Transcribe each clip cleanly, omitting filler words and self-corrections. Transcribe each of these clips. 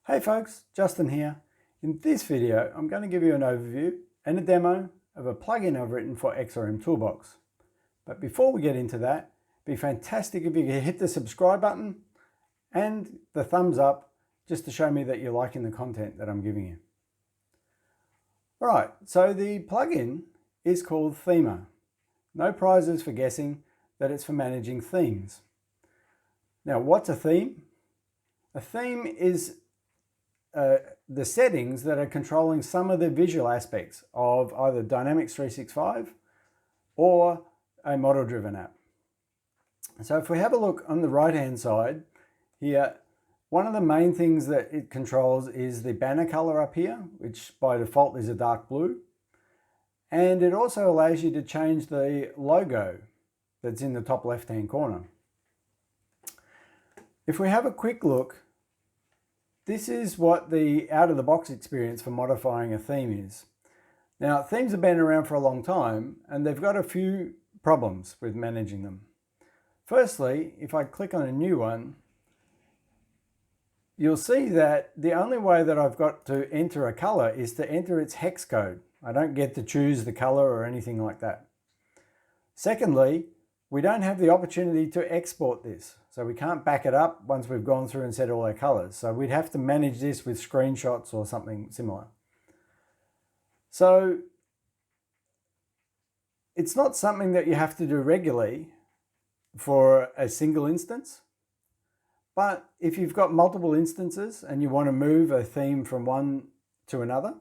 Hey folks, Justin here. In this video, I'm going to give you an overview and a demo of a plugin I've written for XrmToolbox. But before we get into that, it'd be fantastic if you could hit the subscribe button and the thumbs up just to show me that you're liking the content that I'm giving you. All right, so the plugin is called Themer. No prizes for guessing that it's for managing themes. Now, what's a theme? A theme is the settings that are controlling some of the visual aspects of either Dynamics 365 or a model-driven app. So if we have a look on the right-hand side here, one of the main things that it controls is the banner color up here, which by default is a dark blue. And it also allows you to change the logo that's in the top left-hand corner. If we have a quick look, this is what the out-of-the-box experience for modifying a theme is. Now, themes have been around for a long time, and they've got a few problems with managing them. Firstly, if I click on a new one, you'll see that the only way that I've got to enter a color is to enter its hex code. I don't get to choose the color or anything like that. Secondly, we don't have the opportunity to export this. So we can't back it up once we've gone through and set all our colors. So we'd have to manage this with screenshots or something similar. So it's not something that you have to do regularly for a single instance. But if you've got multiple instances and you want to move a theme from one to another,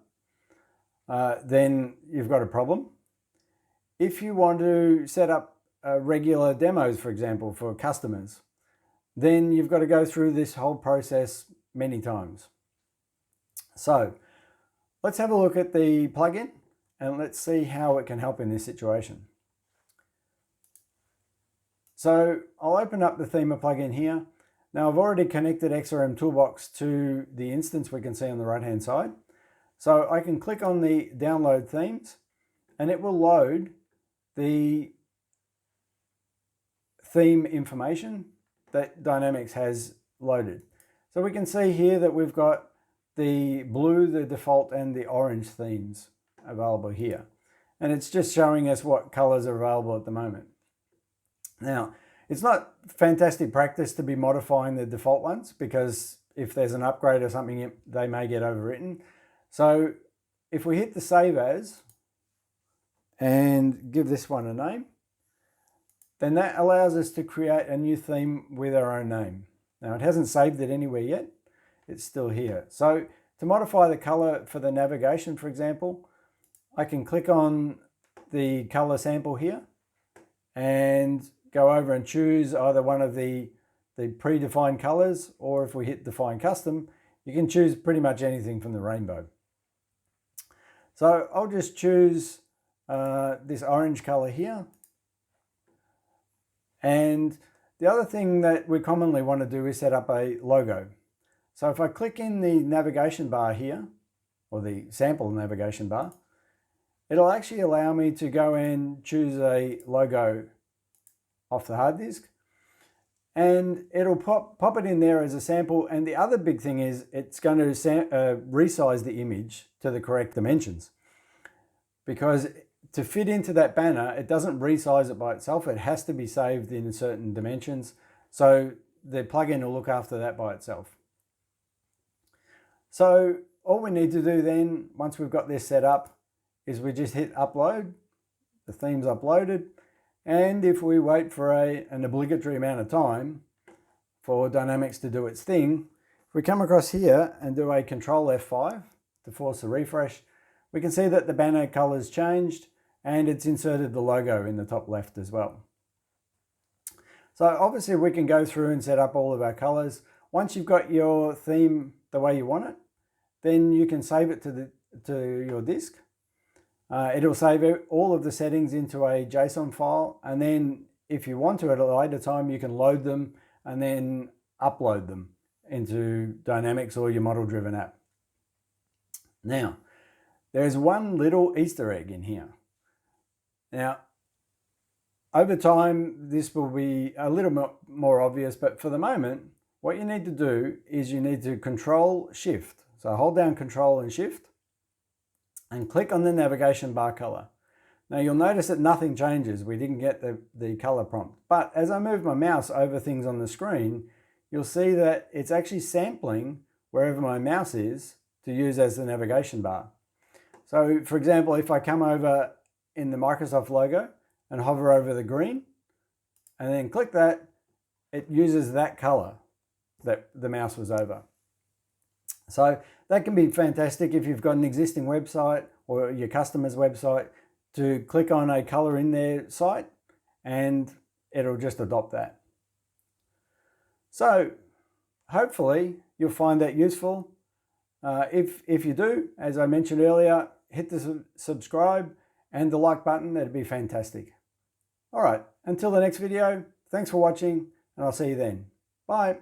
then you've got a problem. If you want to set up regular demos, for example, for customers, then you've got to go through this whole process many times. So let's have a look at the plugin and let's see how it can help in this situation. So I'll open up the Themer plugin here. Now I've already connected XrmToolbox to the instance we can see on the right hand side. So I can click on the download themes and it will load the theme information that Dynamics has loaded. So we can see here that we've got the blue, the default, and the orange themes available here. And it's just showing us what colors are available at the moment. Now, it's not fantastic practice to be modifying the default ones because if there's an upgrade or something, they may get overwritten. So if we hit the Save As and give this one a name, then that allows us to create a new theme with our own name. Now it hasn't saved it anywhere yet, it's still here. So to modify the color for the navigation, for example, I can click on the color sample here and go over and choose either one of the predefined colors, or if we hit Define Custom, you can choose pretty much anything from the rainbow. So I'll just choose this orange color here. And the other thing that we commonly want to do is set up a logo. So if I click in the navigation bar here, or the sample navigation bar, it'll actually allow me to go and choose a logo off the hard disk. And it'll pop it in there as a sample. And the other big thing is it's going to resize the image to the correct dimensions. Because to fit into that banner, it doesn't resize it by itself. It has to be saved in certain dimensions. So the plugin will look after that by itself. So all we need to do then, once we've got this set up, is we just hit upload. The theme's uploaded. And if we wait for an obligatory amount of time for Dynamics to do its thing, if we come across here and do a Control F5 to force a refresh, we can see that the banner color's changed and it's inserted the logo in the top left as well. So obviously we can go through and set up all of our colors. Once you've got your theme the way you want it, then you can save it to your disk. It'll save all of the settings into a JSON file, and then if you want to at a later time, you can load them and then upload them into Dynamics or your model-driven app. Now, there's one little Easter egg in here. Now, over time, this will be a little more obvious, but for the moment, what you need to do is you need to Control Shift. So hold down Control and Shift and click on the navigation bar color. Now you'll notice that nothing changes. We didn't get the color prompt. But as I move my mouse over things on the screen, you'll see that it's actually sampling wherever my mouse is to use as the navigation bar. So for example, if I come over in the Microsoft logo and hover over the green and then click that, it uses that color that the mouse was over. So that can be fantastic if you've got an existing website or your customer's website, to click on a color in their site and it'll just adopt that. So hopefully you'll find that useful. If you do, as I mentioned earlier, hit the subscribe and the like button. That'd be fantastic. All right, until the next video, thanks for watching and I'll see you then. Bye.